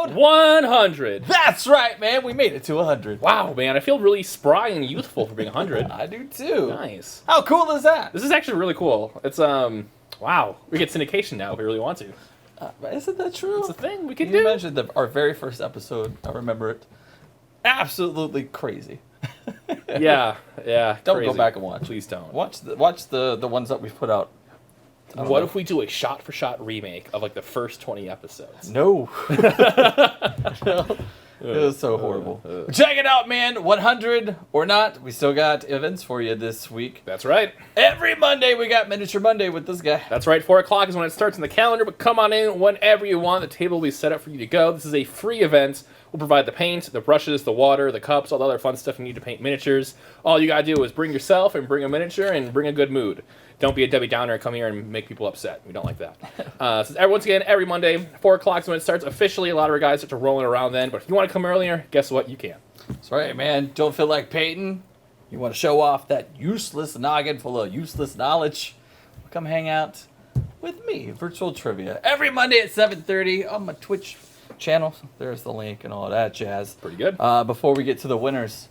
episode 100. That's right, man. We made it to 100. Wow, man. I feel really spry and youthful for being 100. I do too. Nice. How cool is that? This is actually really cool. It's, wow. We get syndication now if we really want to. Isn't that true? It's a thing we can You do. mentioned our very first episode. I remember it. Absolutely crazy. Yeah. Don't crazy. go back and watch. Please don't. Watch the ones that we've put out. What if we do a shot-for-shot remake of, like, the first 20 episodes? No. No. It was so horrible. Check it out, man. 100 or not, we still got events for you this week. That's right. Every Monday, we got Miniature Monday with this guy. That's right. 4 o'clock is when it starts in the calendar, but come on in whenever you want. The table will be set up for you to go. This is a free event. We'll provide the paint, the brushes, the water, the cups, all the other fun stuff you need to paint miniatures. All you gotta do is bring yourself and bring a miniature and bring a good mood. Don't be a Debbie Downer and come here and make people upset. We don't like that. So once again, every Monday, 4 o'clock is when it starts officially. A lot of our guys start to rolling around then, but if you want to come earlier, guess what? You can. That's right, man. Don't feel like painting. You want to show off that useless noggin full of useless knowledge? Come hang out with me, Virtual Trivia, every Monday at 7:30 on my Twitch channel. There's the link and all that jazz. Pretty good. Before we get to the winners,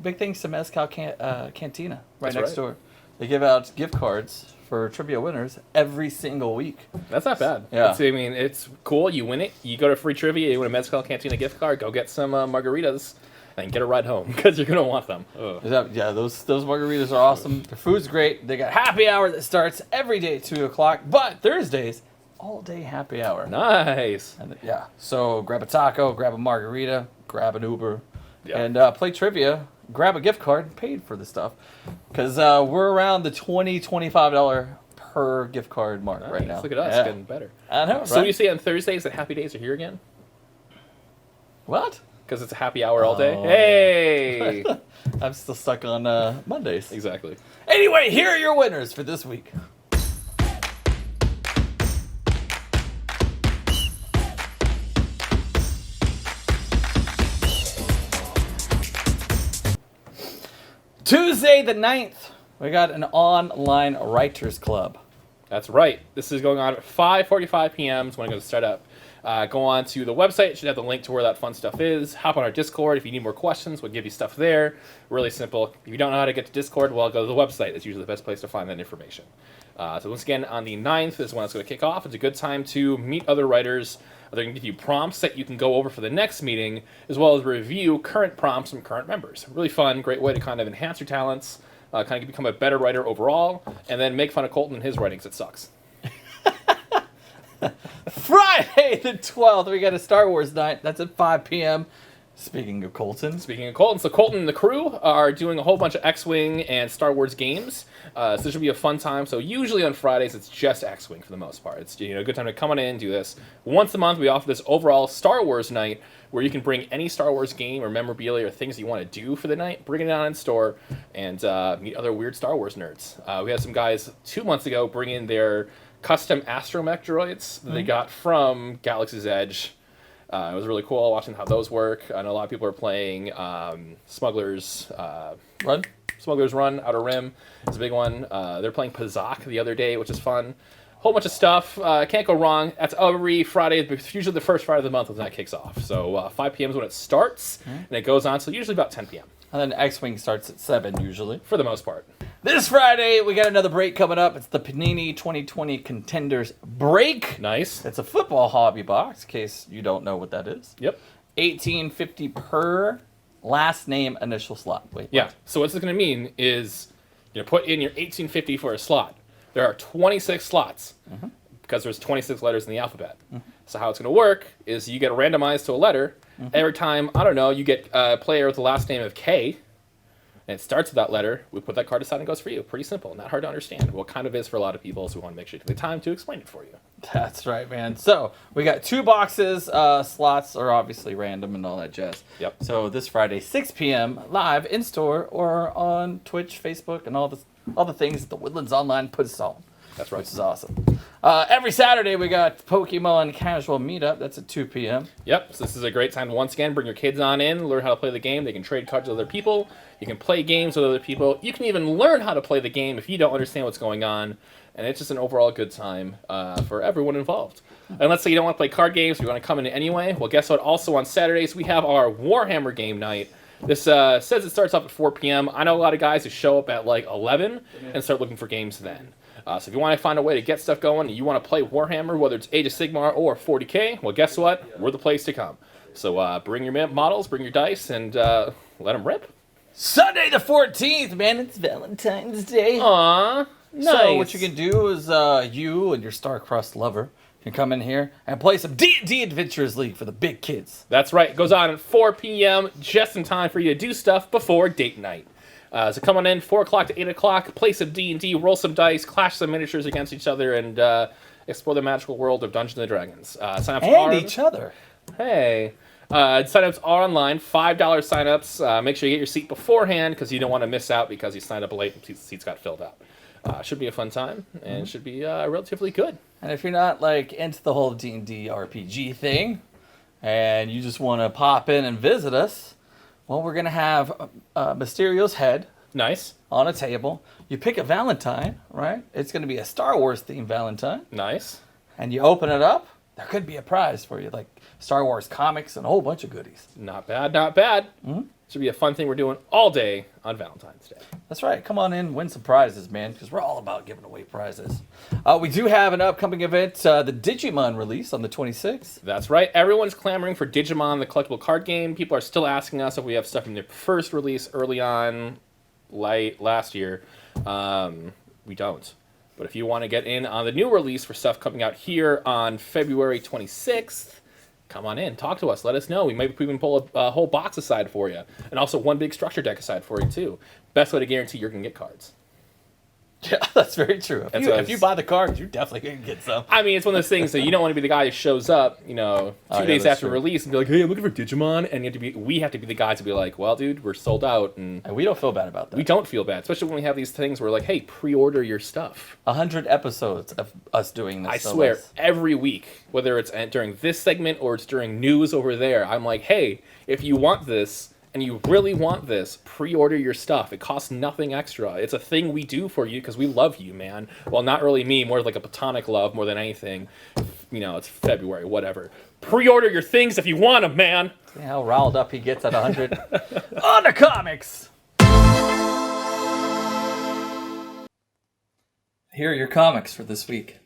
big thanks to Mezcal Cantina That's next right. door. They give out gift cards for trivia winners every single week. That's not bad. Yeah. It's cool. You win it. You go to free trivia. You win a Mezcal Cantina gift card. Go get some margaritas and get a ride home because you're going to want them. Yeah, those margaritas are awesome. Their food's great. They got happy hour that starts every day at 2 o'clock, but Thursdays, all day happy hour. Nice. And yeah, so grab a taco, grab a margarita, grab an Uber, Yeah. and play trivia. Grab a gift card, paid for the stuff, because we're around the $25 per gift card mark right now. Look at us, Yeah. getting better. I know, So right? you say on Thursdays that happy days are here again? What? Because it's a happy hour all day? Oh, Hey! I'm still stuck on Mondays. Exactly. Anyway, here are your winners for this week. Tuesday the 9th, we got an online writers club. That's right. This is going on at 5:45 p.m. is when it's going to start up. Go on to the website. It should have the link to where that fun stuff is. Hop on our Discord. If you need more questions, we'll give you stuff there. Really simple. If you don't know how to get to Discord, well, go to the website. It's usually the best place to find that information. So once again, on the 9th is when it's going to kick off. It's a good time to meet other writers. They're going to give you prompts that you can go over for the next meeting, as well as review current prompts from current members. Really fun, great way to kind of enhance your talents, kind of become a better writer overall, and then make fun of Colton and his writing 'cause it sucks. Friday the 12th, we got a Star Wars night. That's at 5 p.m. Speaking of Colton. So Colton and the crew are doing a whole bunch of X-Wing and Star Wars games. So this should be a fun time. So usually on Fridays, it's just X-Wing for the most part. It's a good time to come on in and do this. Once a month, we offer this overall Star Wars night where you can bring any Star Wars game or memorabilia or things you want to do for the night, bring it out in store, and meet other weird Star Wars nerds. We had some guys 2 months ago bring in their custom astromech droids that they got from Galaxy's Edge. It was really cool watching how those work. I know a lot of people are playing Smuggler's Run, Outer Rim is a big one. They're playing Pazak the other day, which is fun. Whole bunch of stuff. Can't go wrong. That's every Friday, but usually the first Friday of the month when that kicks off. So 5 p.m. is when it starts, and it goes on till usually about 10 p.m. And then X-Wing starts at 7 usually. For the most part. This Friday, we got another break coming up. It's the Panini 2020 Contenders Break. Nice. It's a football hobby box, in case you don't know what that is. Yep. $18.50 per last name initial slot. Wait. Yeah. So what this is going to mean is you put in your $18.50 for a slot. There are 26 slots because there's 26 letters in the alphabet. So how it's going to work is you get randomized to a letter. Every time, I don't know, you get a player with the last name of K, and it starts with that letter, we put that card aside and it goes for you. Pretty simple, not hard to understand. Well, it kind of is for a lot of people, so we want to make sure you take the time to explain it for you. That's right, man. So we got 2 boxes. Slots are obviously random and all that jazz. Yep. So this Friday, 6 p.m. live in store or on Twitch, Facebook, and all the things that the Woodlands Online puts on. That's right. Which is awesome. Every Saturday we got Pokemon Casual Meetup. That's at 2 p.m. Yep, so this is a great time to once again bring your kids on in, learn how to play the game. They can trade cards with other people. You can play games with other people. You can even learn how to play the game if you don't understand what's going on. And it's just an overall good time for everyone involved. And let's say you don't want to play card games, you want to come in anyway. Well, guess what? Also on Saturdays, we have our Warhammer game night. This says it starts up at 4 p.m. I know a lot of guys who show up at like 11 and start looking for games then. So if you want to find a way to get stuff going and you want to play Warhammer, whether it's Age of Sigmar or 40K, well, guess what? We're the place to come. So bring your models, bring your dice, and let them rip. Sunday the 14th, man. It's Valentine's Day. Aww, nice. So what you can do is you and your star-crossed lover can come in here and play some D&D Adventures League for the big kids. That's right. It goes on at 4 p.m., just in time for you to do stuff before date night. So come on in, 4 o'clock to 8 o'clock, play some D&D, roll some dice, clash some miniatures against each other, and explore the magical world of Dungeons & Dragons. Sign-ups and each other. Hey. Sign-ups are online, $5 sign-ups. Make sure you get your seat beforehand because you don't want to miss out because you signed up late and seats got filled up. Should be a fun time, and should be relatively good. And if you're not like into the whole D&D RPG thing, and you just want to pop in and visit us, well, we're going to have Mysterio's head. Nice. On a table. You pick a Valentine, right? It's going to be a Star Wars themed Valentine. Nice. And you open it up, there could be a prize for you, like Star Wars comics and a whole bunch of goodies. Not bad, not bad. Should be a fun thing we're doing all day on Valentine's Day. That's right. Come on in, win some prizes, man, because we're all about giving away prizes. We do have an upcoming event, the Digimon release on the 26th. That's right. Everyone's clamoring for Digimon, the collectible card game. People are still asking us if we have stuff from the first release early on, last year. We don't. But if you want to get in on the new release for stuff coming out here on February 26th, come on in, talk to us, let us know. We might even pull a whole box aside for you. And also one big structure deck aside for you, too. Best way to guarantee you're going to get cards. Yeah, that's very true. If you buy the cards, you're definitely going to get some. I mean, it's one of those things that you don't want to be the guy who shows up, 2 days after release and be like, hey, I'm looking for Digimon. And we have to be the guys to be like, well, dude, we're sold out. And we don't feel bad about that. We don't feel bad, especially when we have these things where like, hey, pre-order your stuff. 100 episodes of us doing this. I swear, every week, whether it's during this segment or it's during news over there, I'm like, hey, if you want this, and you really want this, pre-order your stuff. It costs nothing extra. It's a thing we do for you because we love you, man. Well, not really me, more like a platonic love more than anything. It's February, whatever. Pre-order your things if you want them, man. See how riled up he gets at 100? On the comics! Here are your comics for this week.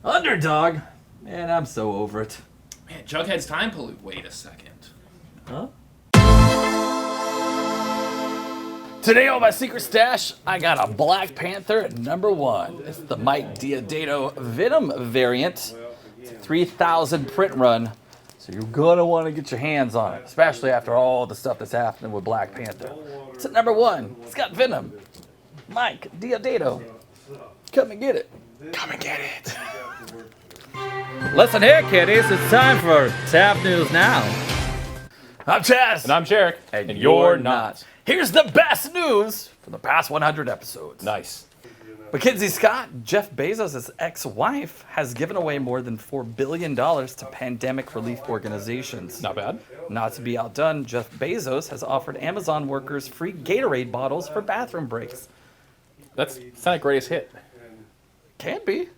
Underdog. Man, I'm so over it. Man, Jughead's time pollute. Wait a second. Huh? Today on my secret stash, I got a Black Panther #1. It's the Mike Diodato Venom variant. It's a 3,000 print run, so you're gonna want to get your hands on it, especially after all the stuff that's happening with Black Panther. It's at #1. It's got Venom. Mike Diodato. Come and get it. Come and get it. Listen here, kiddies. It's time for Tap News Now. I'm Chaz. And I'm Jarek. And you're not. Here's the best news from the past 100 episodes. Nice. Mackenzie Scott, Jeff Bezos' ex-wife, has given away more than $4 billion to pandemic relief organizations. Not bad. Not to be outdone, Jeff Bezos has offered Amazon workers free Gatorade bottles for bathroom breaks. It's not a greatest hit. Can be.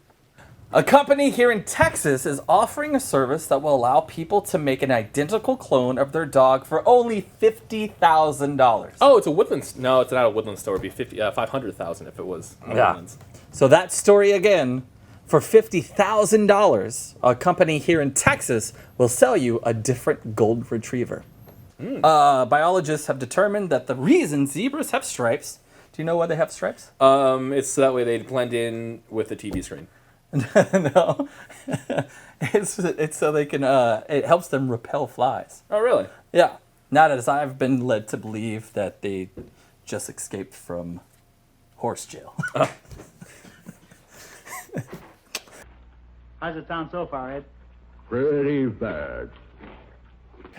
A company here in Texas is offering a service that will allow people to make an identical clone of their dog for only $50,000. Oh, it's a Woodlands. No, it's not a Woodlands store. It'd be 500,000 if it was Woodlands. So that story again, for $50,000, a company here in Texas will sell you a different golden retriever. Biologists have determined that the reason zebras have stripes. Do you know why they have stripes? It's so that way they blend in with the TV screen. No, it's so they can. It helps them repel flies. Oh, really? Yeah. Not as I've been led to believe that they just escaped from horse jail. How's it sound so far, Ed? Pretty bad.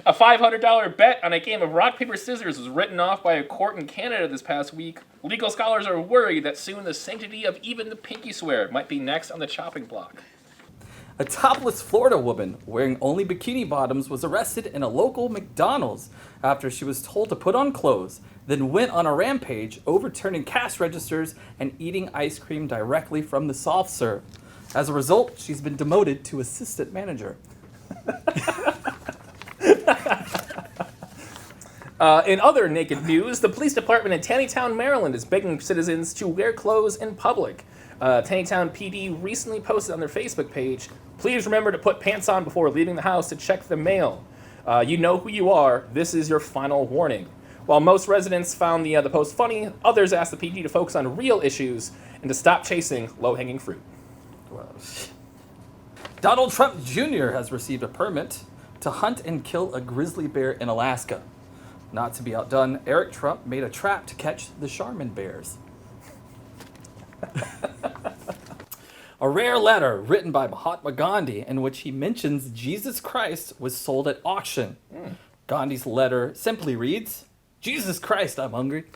A $500 bet on a game of rock, paper, scissors was written off by a court in Canada this past week. Legal scholars are worried that soon the sanctity of even the pinky swear might be next on the chopping block. A topless Florida woman wearing only bikini bottoms was arrested in a local McDonald's after she was told to put on clothes, then went on a rampage, overturning cash registers and eating ice cream directly from the soft serve. As a result, she's been demoted to assistant manager. In other naked news, the police department in Taneytown, Maryland is begging citizens to wear clothes in public. Taneytown PD recently posted on their Facebook page, "Please remember to put pants on before leaving the house to check the mail. You know who you are. This is your final warning." While most residents found the post funny, others asked the PD to focus on real issues and to stop chasing low-hanging fruit. Donald Trump Jr. has received a permit to hunt and kill a grizzly bear in Alaska. Not to be outdone, Eric Trump made a trap to catch the Charmin bears. A rare letter written by Mahatma Gandhi in which he mentions Jesus Christ was sold at auction. Gandhi's letter simply reads, "Jesus Christ, I'm hungry."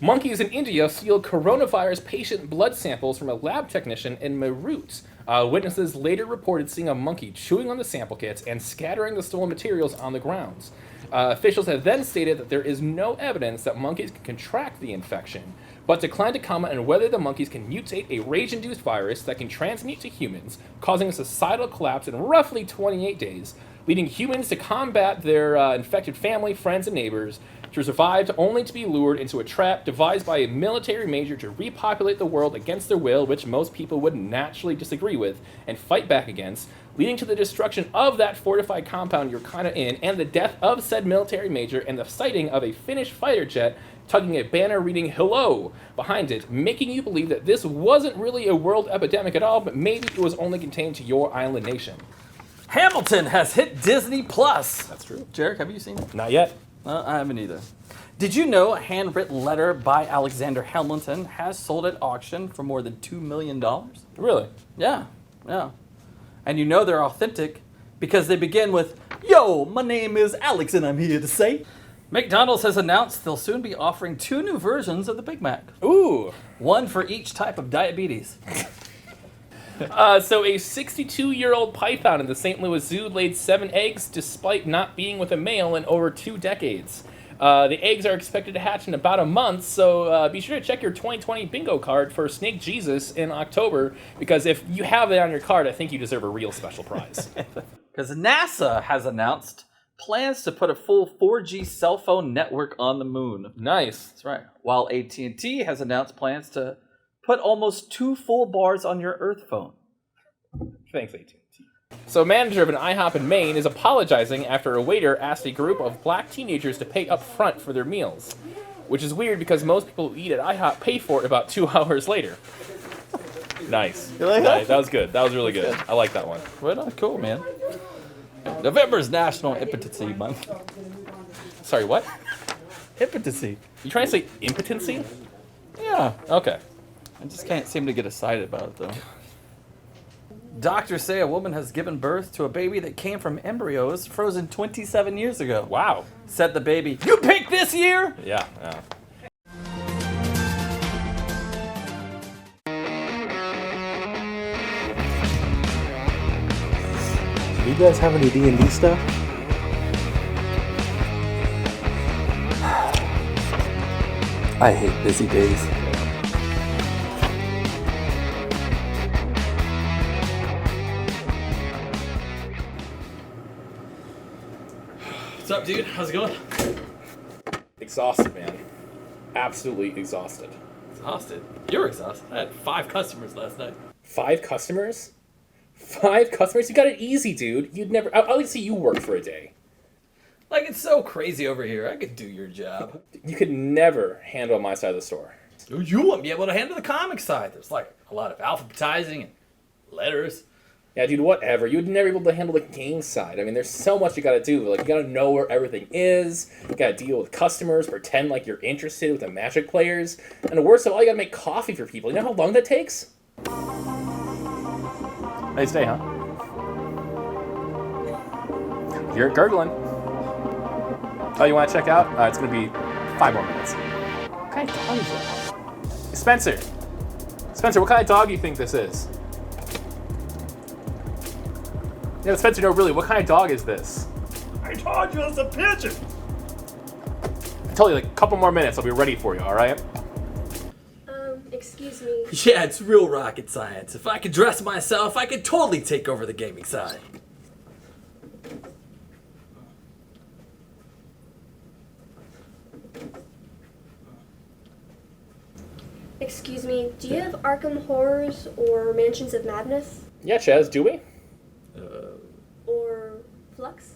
Monkeys in India steal coronavirus patient blood samples from a lab technician in Meerut. Witnesses later reported seeing a monkey chewing on the sample kits and scattering the stolen materials on the grounds. Officials have then stated that there is no evidence that monkeys can contract the infection, but declined to comment on whether the monkeys can mutate a rage-induced virus that can transmute to humans, causing a societal collapse in roughly 28 days, leading humans to combat their infected family, friends, and neighbors, to survive only to be lured into a trap devised by a military major to repopulate the world against their will, which most people would naturally disagree with and fight back against, leading to the destruction of that fortified compound you're kind of in, and the death of said military major, and the sighting of a Finnish fighter jet tugging a banner reading "Hello" behind it, making you believe that this wasn't really a world epidemic at all, but maybe it was only contained to your island nation. Hamilton has hit Disney Plus. That's true. Jarek, have you seen it? Not yet. I haven't either. Did you know a handwritten letter by Alexander Hamilton has sold at auction for more than $2 million? Really? Yeah. And you know they're authentic because they begin with, "Yo, my name is Alex and I'm here to say." McDonald's has announced they'll soon be offering 2 new versions of the Big Mac. Ooh. One for each type of diabetes. So a 62-year-old python in the St. Louis Zoo laid 7 eggs despite not being with a male in over 2 decades. The eggs are expected to hatch in about a month, so be sure to check your 2020 bingo card for Snake Jesus in October, because if you have it on your card, I think you deserve a real special prize. Because NASA has announced plans to put a full 4G cell phone network on the moon. Nice. That's right. While AT&T has announced plans to put almost 2 full bars on your Earth phone. Thanks, AT&T. So, a manager of an IHOP in Maine is apologizing after a waiter asked a group of black teenagers to pay up front for their meals, which is weird because most people who eat at IHOP pay for it about 2 hours later. Nice. You like that? Nice. That was good. That was really good. I like that one. Right on, cool, man. November is National Impotency Month. Sorry, what? Impotency. You trying to say impotency? Yeah. Okay. I just can't seem to get excited about it, though. Doctors say a woman has given birth to a baby that came from embryos frozen 27 years ago. Wow. Said the baby, "You picked this year?" Yeah. Do you guys have any D&D stuff? I hate busy days. What's up, dude? How's it going? Exhausted, man. Absolutely exhausted. Exhausted. You're exhausted. I had 5 customers last night. 5 customers? 5 customers? You got it easy, dude. You'd never... I'll like to see you work for a day. Like, it's so crazy over here. I could do your job. You could never handle my side of the store. You wouldn't be able to handle the comic side. There's like a lot of alphabetizing and letters. Yeah, dude, whatever. You'd never be able to handle the game side. I mean, there's so much you gotta do. Like, you gotta know where everything is. You gotta deal with customers, pretend like you're interested with the Magic players. And the worst of all, you gotta make coffee for people. You know how long that takes? Nice day, huh? You're gurgling. Oh, you wanna check out? It's gonna be 5 more minutes. What kind of dog is that? Spencer! Spencer, what kind of dog do you think this is? Yeah, Spencer, no, really, what kind of dog is this? I told you it's a pigeon. I told you, like, a couple more minutes, I'll be ready for you, alright? Excuse me. Yeah, it's real rocket science. If I could dress myself, I could totally take over the gaming side. Excuse me, do you have Arkham Horrors or Mansions of Madness? Yeah, Chaz, do we? Or Flux?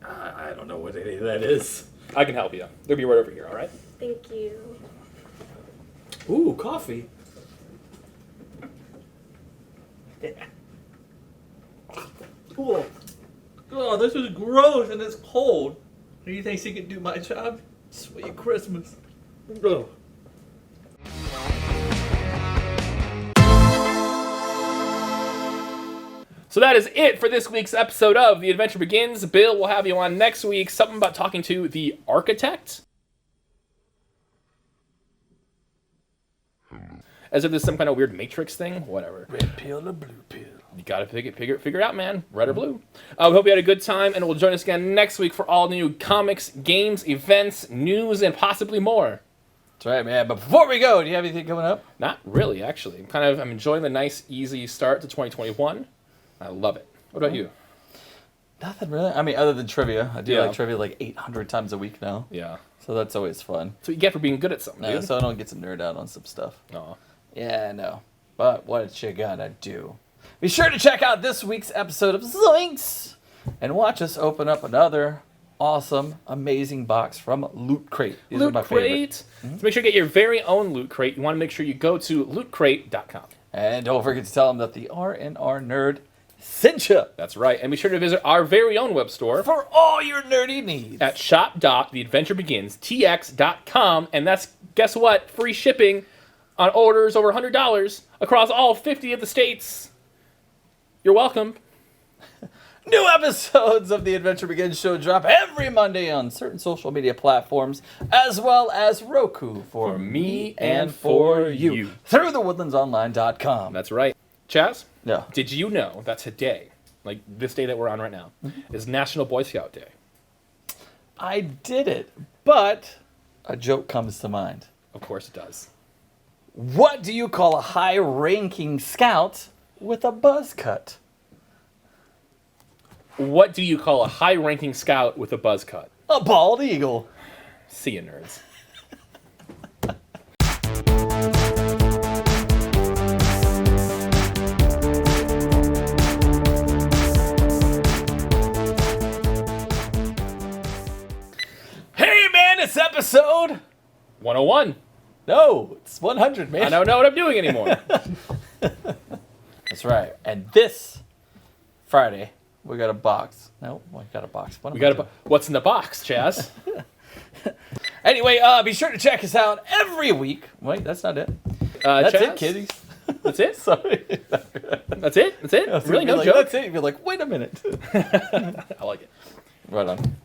I don't know what any of that is. I can help you. They'll be right over here, alright? Thank you. Ooh, coffee. Yeah. Ooh. Oh, this is gross and it's cold. Do you think she can do my job? Sweet Christmas. Ugh. So that is it for this week's episode of The Adventure Begins. Bill will have you on next week. Something about talking to the architect? As if there's some kind of weird Matrix thing? Whatever. Red pill or blue pill? You gotta figure it out, man. Red or blue. We hope you had a good time, and we'll join us again next week for all the new comics, games, events, news, and possibly more. That's right, man. But before we go, do you have anything coming up? Not really, actually. I'm enjoying the nice, easy start to 2021. I love it. What about you? Nothing really. I mean, other than trivia. I do Yeah. like trivia like 800 times a week now. Yeah. So that's always fun. That's what you get for being good at something, Yeah, dude. so I don't get to nerd out on some stuff. Aw. Yeah, I know. But what you gonna do? Be sure to check out this week's episode of Zoinks and watch us open up another awesome, amazing box from Loot Crate. These are Loot my favorite. Crate. To make sure you get your very own Loot Crate, you want to make sure you go to lootcrate.com. And don't forget to tell them that the R&R Nerd sent you That's right. And be sure to visit our very own web store for all your nerdy needs. at shop.theadventurebeginstx.com. And that's, guess what? Free shipping on orders over $100 across all 50 of the states. You're welcome. New episodes of The Adventure Begins show drop every Monday on certain social media platforms, as well as Roku for me and for you through thewoodlandsonline.com. That's right. Chaz? Yeah. Did you know that today, like this day that we're on right now, is National Boy Scout Day? I did it, but a joke comes to mind. Of course it does. What do you call a high-ranking scout with a buzz cut? What do you call a high-ranking scout with a buzz cut? A bald eagle. See ya, nerds. This episode, 101. no, it's 100, man. I don't know what I'm doing anymore. That's right. And this Friday, we got a box. No, we got a box. What am I doing? What's in the box, Chaz? Anyway, be sure to check us out every week. Wait, that's not it. That's Chaz? it, kiddies. That's it? Sorry. That's it? That's it? Really? No like, joke? That's it. You're like, wait a minute. I like it. Right on.